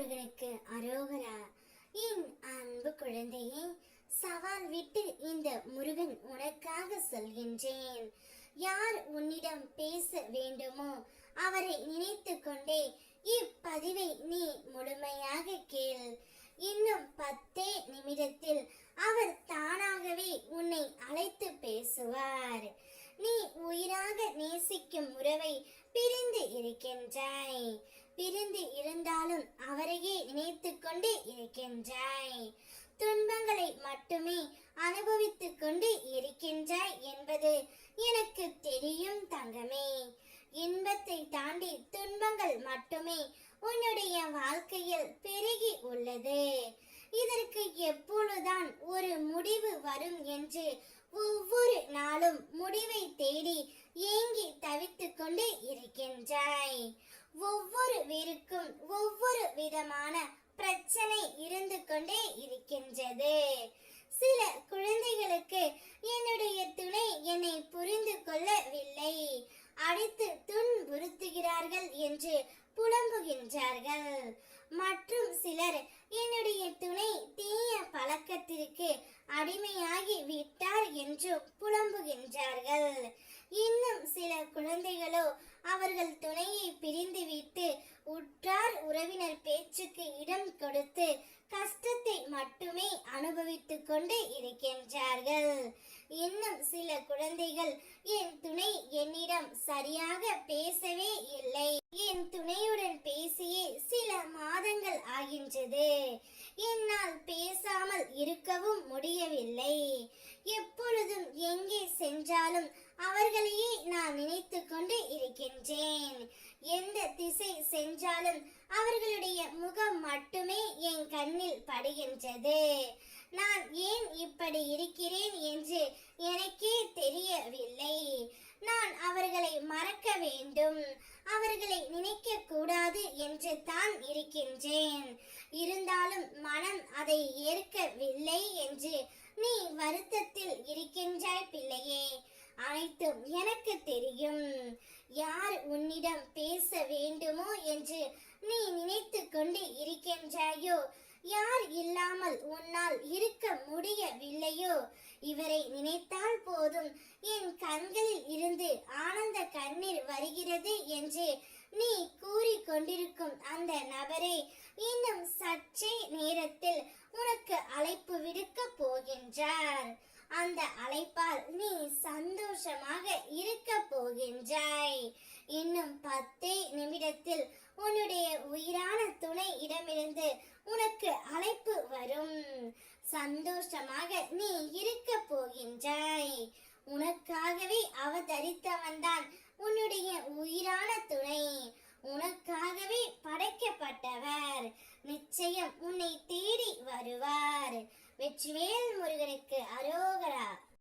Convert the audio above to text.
முருகனுக்கு அரோகரா. என் அன்பு குழந்தையே, சவால் விட்டு இந்த முருகன் உனக்காக சொல்கின்றேன். யார் உன்னிடம் பேச வேண்டுமோ அவரை நினைத்து கொண்டே இப்பதிவை நீ முழுமையாக கேள். இன்னும் 10 நிமிடத்தில் அவர் தானாகவே உன்னை அழைத்து பேசுவார். நீ உயிராக நேசிக்கும் உறவை பிரிந்து இருக்கின்றாய். பிரிந்து இருந்தாலும் அவரையே நினைத்து கொண்டு இருக்கின்றாய். துன்பங்களை மட்டுமே அனுபவித்துக் கொண்டு இருக்கின்றாய் என்பது எனக்கு தெரியும் தங்கமே. இன்பத்தை தாண்டி துன்பங்கள் மட்டுமே உன்னுடைய வாழ்க்கையில் பெருகி உள்ளது. இதற்கு எப்பொழுதுதான் ஒரு முடிவு வரும் என்று ஒவ்வொரு நாளும் முடிவை தேடி ஏங்கி தவித்துக் கொண்டு இருக்கின்றாய். ஒவ்வொரு வீருக்கும் ஒவ்வொரு விதமான பிரச்சனை இருந்து கொண்டே இருக்கின்றது. சில குழந்தைகளுக்கு என்னுடைய துணை என்னை புரிந்து கொள்ளவில்லை, அடித்து துன்புறுத்துகிறார்கள் என்று புலம்புகின்றார்கள். மற்றும் சிலர் என்னுடைய துணை தீய பழக்கத்திற்கு அடிமையாகி விட்டார் என்று புலம்புகின்றார்கள். இன்னும் சில குழந்தைகளோ அவர்கள் துணையை பிரிந்துவிட்டு உற்றார் உறவினர் பேச்சுக்கு இடம் கொடுத்து கஷ்டத்தை மட்டுமே அனுபவித்துக் கொண்டு இருக்கின்றார்கள். இன்னும் சில குழந்தைகள் என் துணை என்னிடம் சரியாக பேசவே இல்லை, என் துணையுடன் பேசியே சில மாதங்கள் ஆகின்றது, என்னால் பேசாமல் இருக்கவும் முடியவில்லை, எப்பொழுதும் எங்கே சென்றாலும் அவர்களையே நான் நினைத்து கொண்டு இருக்கின்றேன், எந்த திசை சென்றாலும் அவர்களுடைய முகம் மட்டுமே என் கண்ணில் படுகின்றது, நான் ஏன் இப்படி இருக்கிறேன் என்று எனக்கே தெரியவில்லை, நான் அவர்களை மறக்க வேண்டும், அவர்களை நினைக்க கூடாது என்று தான் இருக்கின்றேன், இருந்தாலும் மனம் அதை ஏற்கவில்லை என்று நீ வருத்தத்தில் இருக்கின்றாய் பிள்ளையே. அனைத்தும் எனக்கு தெரியும். யார் உன்னிடம் பேச வேண்டுமோ என்று நீ நினைத்து கொண்டு இருக்கின்றாயோ, யார் இல்லாமல் உன்னால் இருக்க முடியவில்லையோ, இவரை நினைத்தால் போதும் என் கண்களில் இருந்து ஆனந்த கண்ணீர் வருகிறது என்று நீ கூறிக்கொண்டிருக்கும் அந்த நபரே இன்னும் சற்றே நேரத்தில் உனக்கு அழைப்பு விடுக்க போகின்றார். அந்த அழைப்பால் நீ சந்தோஷமாக இருக்க போகின்றாய். இன்னும் 10 நிமிடத்தில் உன்னுடைய உயிரான துணை இடமிருந்து உனக்கு அழைப்பு வரும். சந்தோஷமாக நீ இருக்க போகின்றாய். உனக்காகவே அவதரித்தவன்தான் உன்னுடைய உயிரான துணை. உனக்காகவே படைக்கப்பட்டவர். நிச்சயம் உன்னை தேடி வருவார். வெற்றிவேல் முருகனுக்கு அரோகரா.